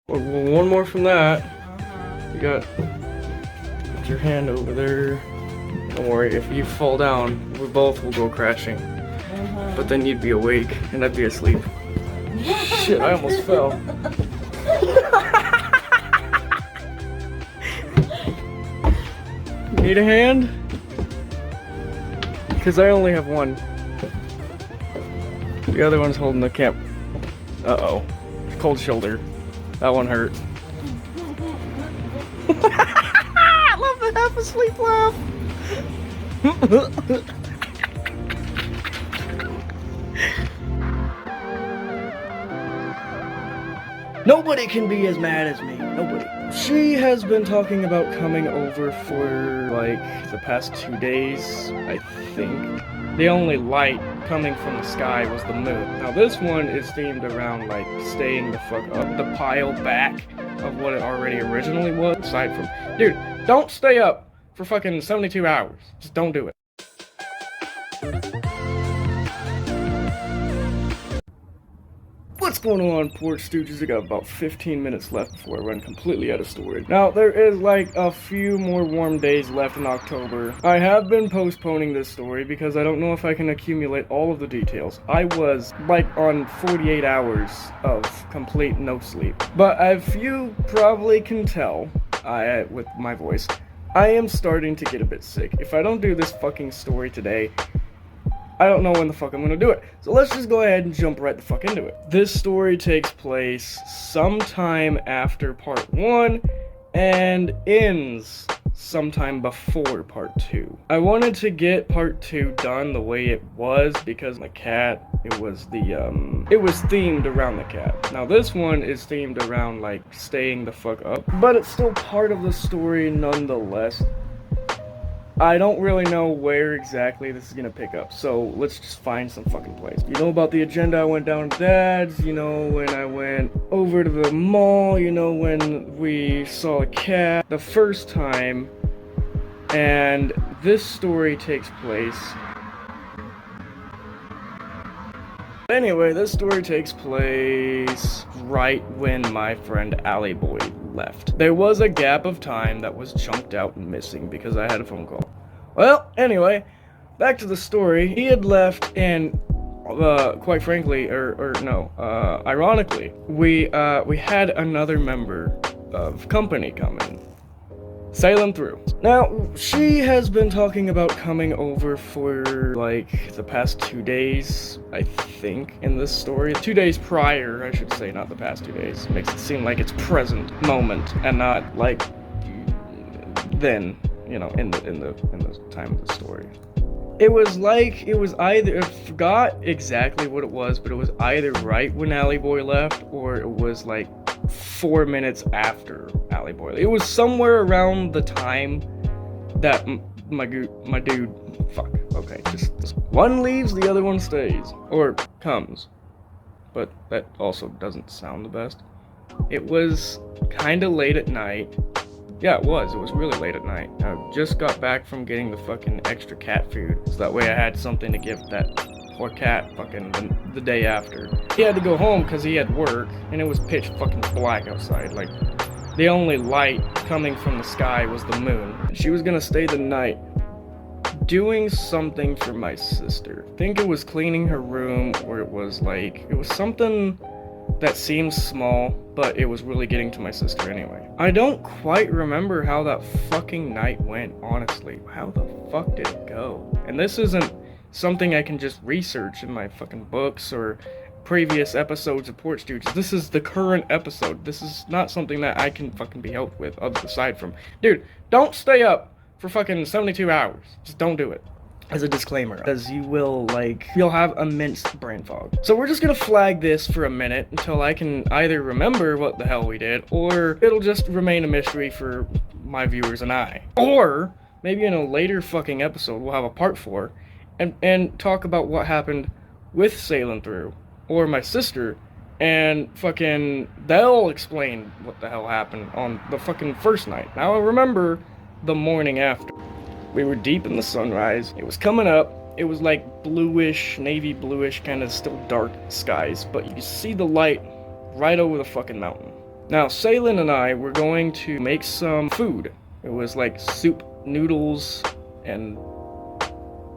Well, one more from that. You got put your hand over there. Don't worry, if you fall down, we both will go crashing. But then you'd be awake, and I'd be asleep. Shit, I almost fell. Need a hand? Because I only have one. The other one's holding the camp. Uh-oh. Cold shoulder. That one hurt. I love the half asleep laugh. Nobody can be as mad as me. Nobody. She has been talking about coming over for like the past 2 days, I think. The only light coming from the sky was the moon. Now this one is themed around like staying the fuck up, the pile back of what it already originally was. Aside from, dude, don't stay up for fucking 72 hours. Just don't do it. What's going on, Porch Stooges? I got about 15 minutes left before I run completely out of storage. Now, there is like a few more warm days left in October. I have been postponing this story because I don't know if I can accumulate all of the details. I was like on 48 hours of complete no sleep. But as you probably can tell, with my voice, I am starting to get a bit sick. If I don't do this fucking story today, I don't know when the fuck I'm gonna do it. So let's just go ahead and jump right the fuck into it. This story takes place sometime after part 1 and ends sometime before part 2. I wanted to get part 2 done the way it was because my cat, it was themed around the cat. Now this one is themed around like staying the fuck up, but it's still part of the story nonetheless. I don't really know where exactly this is gonna pick up, so let's just find some fucking place. You know about the agenda, I went down to Dad's, you know, when I went over to the mall, you know, when we saw a cat the first time, and this story takes place. Anyway, this story takes place right when my friend Allie Boy left. There was a gap of time that was chunked out and missing because I had a phone call. Well, anyway, back to the story. He had left and, quite frankly, ironically, we had another member of company come in. Sailing through. Now, she has been talking about coming over for, like, the past 2 days, I think, in this story. 2 days prior, I should say, not the past 2 days. Makes it seem like it's present moment, and not, like, then, you know, in the time of the story. It was either, I forgot exactly what it was, but it was either right when Allie Boy left, or it was, like, 4 minutes after Allie Boy. It was somewhere around the time that my dude, fuck, okay, just one leaves, the other one stays, or comes, but that also doesn't sound the best. It was kinda late at night. Yeah, it was really late at night. I just got back from getting the fucking extra cat food, so that way I had something to give that poor cat fucking the day after. He had to go home because he had work, and it was pitch fucking black outside. Like, the only light coming from the sky was the moon. She was gonna stay the night doing something for my sister. I think it was cleaning her room, or it was something that seems small, but it was really getting to my sister anyway. I don't quite remember how that fucking night went, honestly. How the fuck did it go? And this isn't something I can just research in my fucking books or previous episodes of Porch Stooges. This is the current episode. This is not something that I can fucking be helped with, aside from, dude, don't stay up for fucking 72 hours. Just don't do it. As a disclaimer, as you'll have immense brain fog. So we're just gonna flag this for a minute until I can either remember what the hell we did, or it'll just remain a mystery for my viewers and I. Or maybe in a later fucking episode we'll have a part 4 and talk about what happened with Sailing Through, or my sister, and fucking they'll explain what the hell happened on the fucking first night. Now I remember the morning after. We were deep in the sunrise. It was coming up. It was like bluish, navy bluish, kind of still dark skies, but you could see the light right over the fucking mountain. Now, Salen and I were going to make some food. It was like soup, noodles, and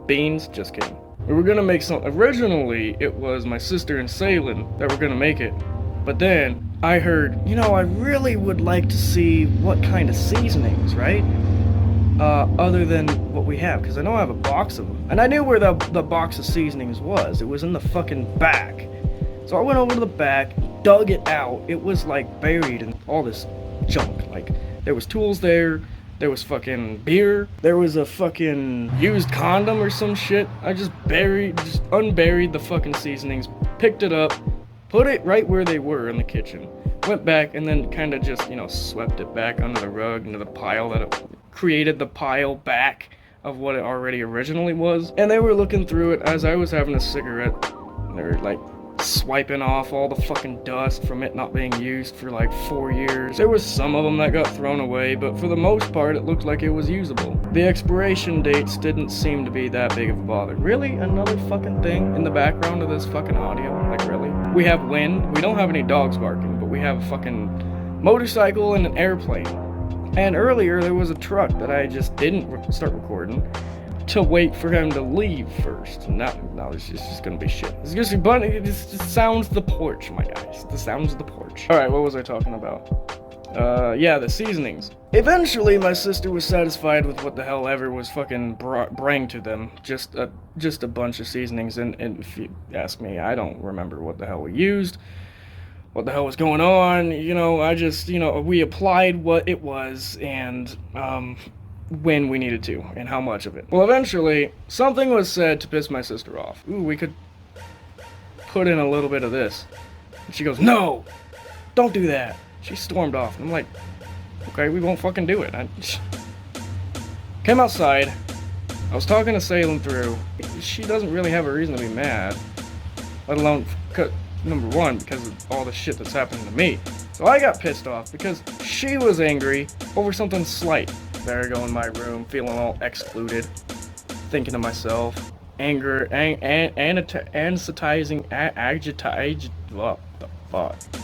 beans. Just kidding. We were gonna make some. Originally, it was my sister and Salen that were gonna make it. But then I heard, I really would like to see what kind of seasonings, right? Other than what we have, because I know I have a box of them. And I knew where the box of seasonings was. It was in the fucking back. So I went over to the back, dug it out. It was like buried in all this junk. Like, there was tools there, there was fucking beer, there was a fucking used condom or some shit. I just unburied the fucking seasonings, picked it up, put it right where they were in the kitchen. Went back and then kind of just, swept it back under the rug, into the pile that it created the pile back of what it already originally was. And they were looking through it as I was having a cigarette. They were like swiping off all the fucking dust from it not being used for like 4 years. There was some of them that got thrown away, but for the most part it looked like it was usable. The expiration dates didn't seem to be that big of a bother. Really? Another fucking thing in the background of this fucking audio? Like, really? We have wind, we don't have any dogs barking, but we have a fucking motorcycle and an airplane. And earlier there was a truck that I just didn't start recording to wait for him to leave first. And now it's just gonna be shit. It's just it just sounds the porch, my guys. The sounds of the porch. Alright, what was I talking about? Yeah, the seasonings. Eventually my sister was satisfied with what the hell ever was fucking bring to them. Just a bunch of seasonings, and if you ask me, I don't remember what the hell we used. What the hell was going on? I just, we applied what it was, and when we needed to, and how much of it. Well, eventually, something was said to piss my sister off. Ooh, we could put in a little bit of this. And she goes, no, don't do that. She stormed off, and I'm like, okay, we won't fucking do it. I came outside, I was talking to Salen through. She doesn't really have a reason to be mad, let alone, number one, because of all the shit that's happening to me. So I got pissed off because she was angry over something slight. There I go in my room, feeling all excluded, thinking to myself,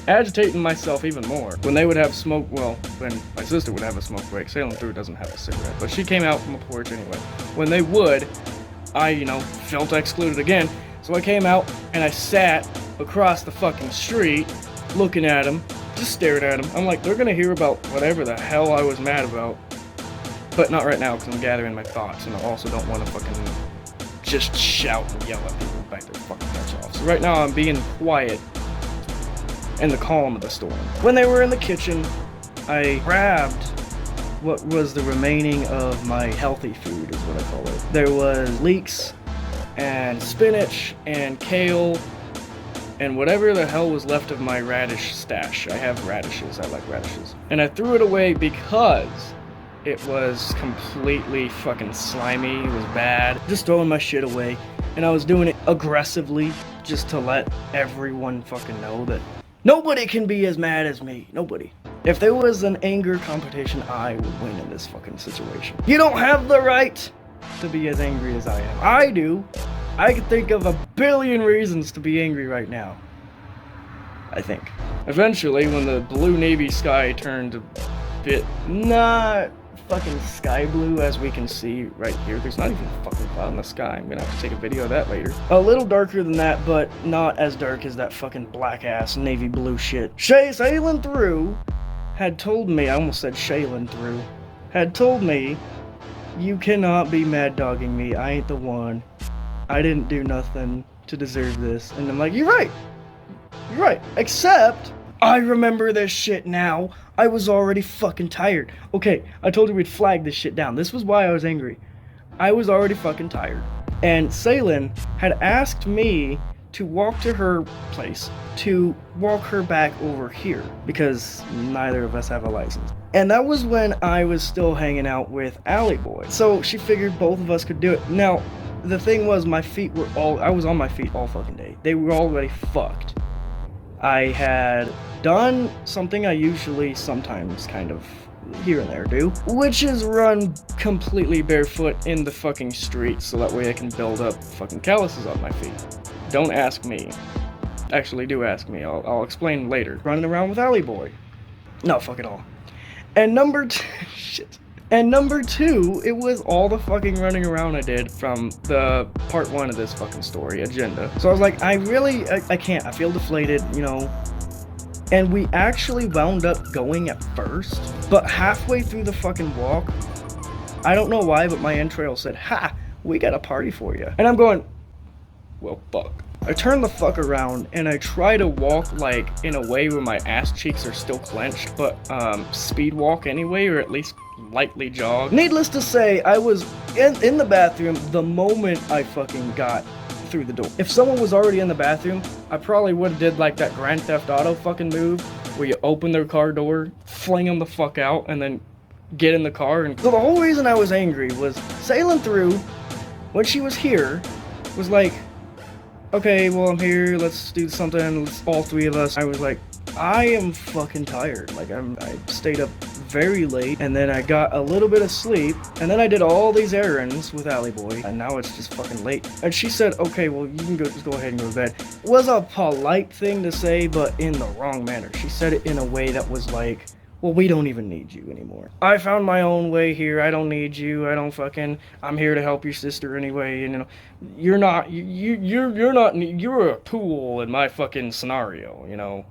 agitating myself even more. When they would have smoke, when my sister would have a smoke break, Sailing Through doesn't have a cigarette, but she came out from the porch anyway. When they would, I, felt excluded again, so I came out and I sat across the fucking street, looking at him, just staring at him. I'm like, they're gonna hear about whatever the hell I was mad about. But not right now, because I'm gathering my thoughts, and I also don't want to fucking just shout and yell at people back their fucking heads off. So right now, I'm being quiet in the calm of the storm. When they were in the kitchen, I grabbed what was the remaining of my healthy food, is what I call it. There was leeks, and spinach, and kale, and whatever the hell was left of my radish stash. I have radishes, I like radishes. And I threw it away because it was completely fucking slimy, it was bad. Just throwing my shit away. And I was doing it aggressively, just to let everyone fucking know that nobody can be as mad as me. Nobody. If there was an anger competition, I would win in this fucking situation. You don't have the right to be as angry as I am. I do. I can think of a billion reasons to be angry right now. I think. Eventually, when the blue navy sky turned a bit not fucking sky blue, as we can see right here. There's not even a fucking cloud in the sky. I'm gonna have to take a video of that later. A little darker than that, but not as dark as that fucking black ass navy blue shit. Sailing Through had told me, I almost said Shaylin Through, had told me, you cannot be mad dogging me. I ain't the one. I didn't do nothing to deserve this. And I'm like, you're right. You're right. Except, I remember this shit now. I was already fucking tired. Okay, I told you we'd flag this shit down. This was why I was angry. I was already fucking tired. And Salen had asked me to walk to her place, to walk her back over here, because neither of us have a license. And that was when I was still hanging out with Alley Boy. So she figured both of us could do it. Now, the thing was, I was on my feet all fucking day. They were already fucked. I had done something I usually sometimes kind of here and there do, which is run completely barefoot in the fucking street so that way I can build up fucking calluses on my feet. Don't ask me. Actually, do ask me. I'll explain later. Running around with Alley Boy. No, fuck it all. And number two, shit. And number two, it was all the fucking running around I did from the part one of this fucking story, agenda. So I was like, I can't, I feel deflated, you know. And we actually wound up going at first, but halfway through the fucking walk, I don't know why, but my entrails said, ha, we got a party for you. And I'm going, well, fuck. I turn the fuck around and I try to walk like in a way where my ass cheeks are still clenched, but speed walk anyway, or at least lightly jog. Needless to say, I was in the bathroom the moment I fucking got through the door. If someone was already in the bathroom, I probably would have did like that Grand Theft Auto fucking move where you open their car door, fling them the fuck out, and then get in the car. And so the whole reason I was angry was sailing through when she was here was like, okay, well, I'm here, let's do something, all three of us. I was like, I am fucking tired. Like, I stayed up very late, and then I got a little bit of sleep, and then I did all these errands with Allie Boy, and now it's just fucking late. And she said, okay, well, you can just go ahead and go to bed. It was a polite thing to say, but in the wrong manner. She said it in a way that was like, well, we don't even need you anymore. I found my own way here. I don't need you. I'm here to help your sister anyway. And, you know, you're a tool in my fucking scenario, you know.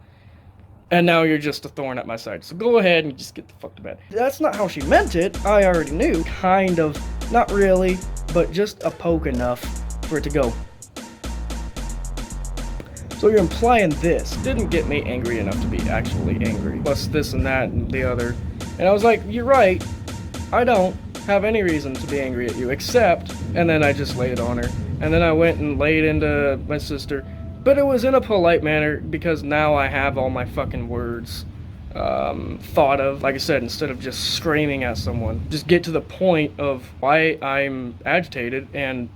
And now you're just a thorn at my side. So go ahead and just get the fuck to bed. That's not how she meant it. I already knew. Kind of. Not really, but just a poke enough for it to go. So you're implying this didn't get me angry enough to be actually angry. Plus this and that and the other. And I was like, you're right. I don't have any reason to be angry at you except, and then I just laid it on her. And then I went and laid into my sister. But it was in a polite manner because now I have all my fucking words thought of. Like I said, instead of just screaming at someone, just get to the point of why I'm agitated and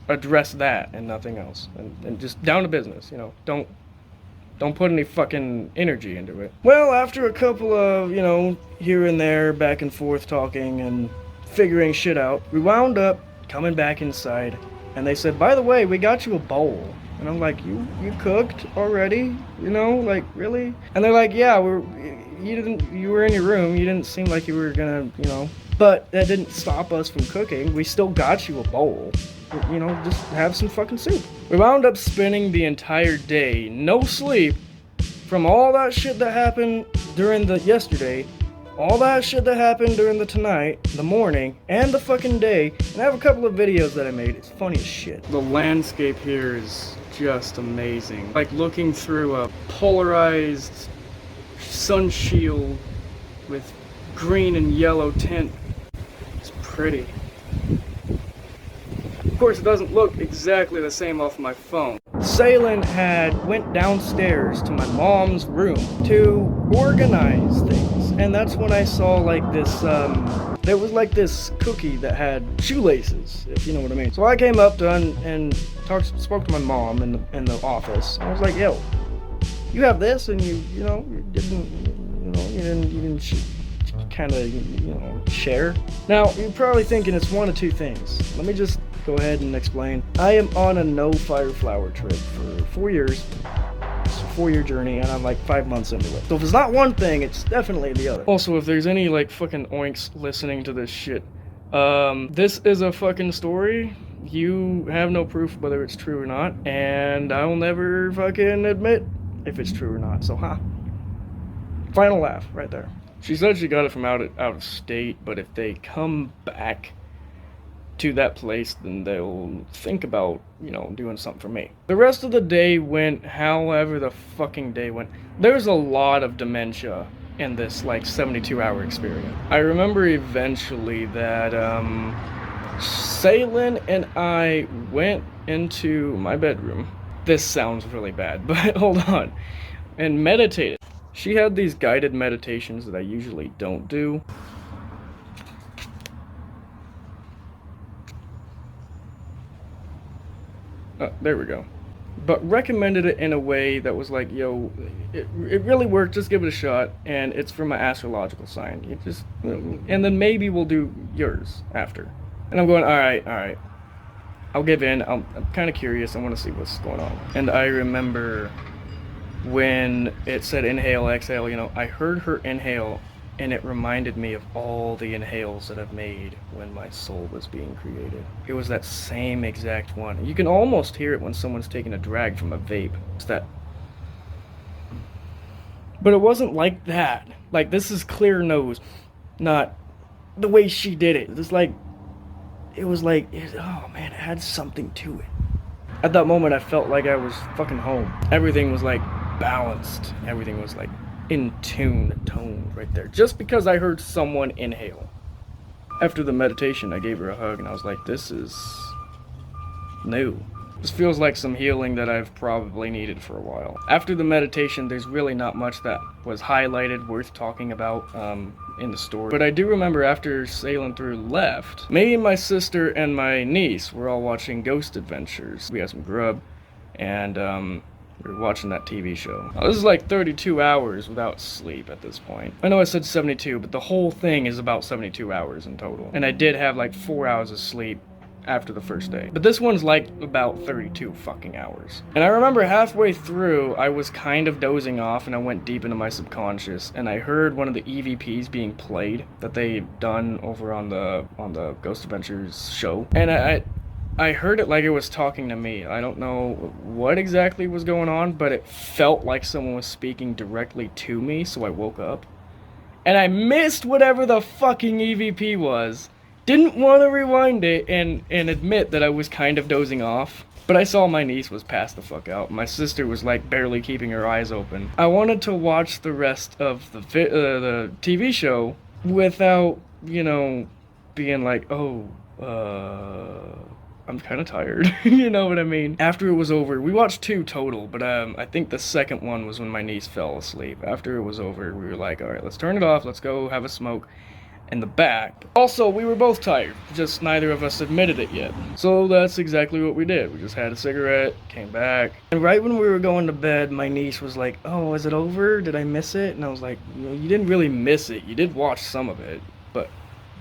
address that and nothing else, and just down to business, you know. Don't put any fucking energy into it. Well, after a couple of, you know, here and there, back and forth talking and figuring shit out, we wound up coming back inside, and they said, by the way, we got you a bowl. And I'm like, you cooked already? You know, like, really? And they're like, yeah, you were in your room, you didn't seem like you were gonna, you know. But that didn't stop us from cooking. We still got you a bowl. You know, just have some fucking soup. We wound up spending the entire day, no sleep, from all that shit that happened during the yesterday, all that shit that happened during the tonight, the morning, and the fucking day. And I have a couple of videos that I made. It's funny as shit. The landscape here is just amazing. Like looking through a polarized sun shield with green and yellow tint. It's pretty. Of course, it doesn't look exactly the same off my phone. Salen went downstairs to my mom's room to organize things, and that's when I saw like this, there was like this cookie that had shoelaces, if you know what I mean. So I came up to and spoke to my mom in the office. I was like, yo, you have this, and you didn't kind of, you know, share. Now, you're probably thinking it's one of two things. Let me just go ahead and explain. I am on a no fire flower trip for 4 years. It's a 4-year journey, and I'm like 5 months into it. So if it's not one thing, it's definitely the other. Also, if there's any like fucking oinks listening to this shit, this is a fucking story. You have no proof whether it's true or not, and I will never fucking admit if it's true or not. So, final laugh right there. She said she got it from out of state, but if they come back to that place, then they'll think about, you know, doing something for me. The rest of the day went however the fucking day went. There's a lot of dementia in this, like, 72-hour experience. I remember eventually that, Salen and I went into my bedroom. This sounds really bad, but hold on. And meditated. She had these guided meditations that I usually don't do. There we go. But recommended it in a way that was like, yo, it really worked, just give it a shot, and it's for my astrological sign. You just, and then maybe we'll do yours after. And I'm going, all right. I'll give in. I'm kind of curious. I want to see what's going on. And I remember when it said inhale, exhale, you know, I heard her inhale, and it reminded me of all the inhales that I've made when my soul was being created. It was that same exact one. You can almost hear it when someone's taking a drag from a vape. It's that. But it wasn't like that. Like, this is clear nose, not the way she did it. It's like, oh man, it had something to it. At that moment, I felt like I was fucking home. Everything was like balanced. Everything was like in tune, toned right there. Just because I heard someone inhale. After the meditation, I gave her a hug and I was like, this is new. This feels like some healing that I've probably needed for a while. After the meditation, there's really not much that was highlighted worth talking about in the story. But I do remember after Sailing Through left, me and my sister and my niece were all watching Ghost Adventures. We had some grub, and we were watching that TV show. Now, this is like 32 hours without sleep at this point. I know I said 72, but the whole thing is about 72 hours in total. And I did have like 4 hours of sleep after the first day. But this one's like about 32 fucking hours. And I remember halfway through, I was kind of dozing off and I went deep into my subconscious and I heard one of the EVPs being played that they've done over on the Ghost Adventures show. And I heard it like it was talking to me. I don't know what exactly was going on, but it felt like someone was speaking directly to me, so I woke up. And I missed whatever the fucking EVP was. Didn't want to rewind it and admit that I was kind of dozing off. But I saw my niece was passed the fuck out. My sister was like barely keeping her eyes open. I wanted to watch the rest of the TV show without, you know, being like, oh, I'm kind of tired. You know what I mean? After it was over, we watched 2 total, but I think the second one was when my niece fell asleep. After it was over, we were like, all right, let's turn it off. Let's go have a smoke in the back. Also, we were both tired, just neither of us admitted it yet. So that's exactly what we did. We just had a cigarette, came back. And right when we were going to bed, my niece was like, oh, is it over? Did I miss it? And I was like, you didn't really miss it. You did watch some of it. But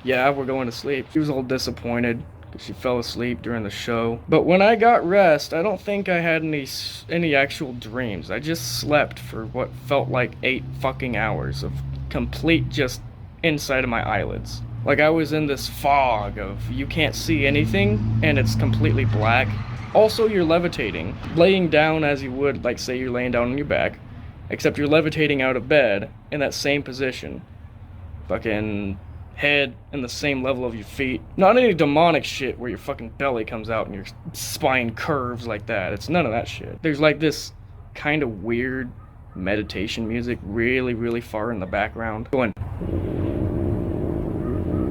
yeah, we're going to sleep. She was all disappointed because she fell asleep during the show. But when I got rest, I don't think I had any actual dreams. I just slept for what felt like 8 fucking hours of complete just inside of my eyelids. Like I was in this fog of you can't see anything and it's completely black. Also, you're levitating, laying down as you would, like say you're laying down on your back, except you're levitating out of bed in that same position. Fucking head in the same level of your feet. Not any demonic shit where your fucking belly comes out and your spine curves like that. It's none of that shit. There's like this kind of weird meditation music really, really far in the background going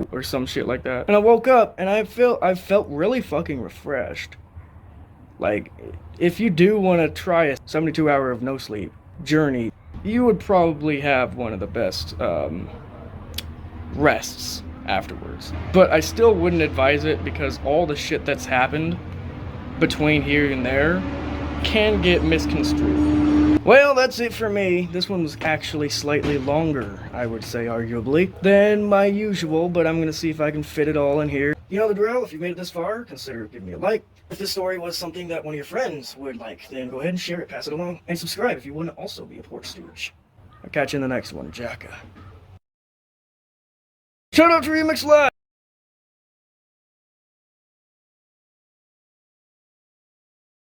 or some shit like that. And I woke up and I felt really fucking refreshed. Like, if you do want to try a 72-hour of no sleep journey, you would probably have one of the best rests afterwards. But I still wouldn't advise it because all the shit that's happened between here and there can get misconstrued. Well, that's it for me. This one was actually slightly longer, I would say, arguably, than my usual, but I'm gonna see if I can fit it all in here. You know the drill. If you made it this far, consider giving me a like. If this story was something that one of your friends would like, then go ahead and share it, pass it along, and subscribe if you want to also be a port stooge. I'll catch you in the next one, Jacka. Shout out to Remixlive!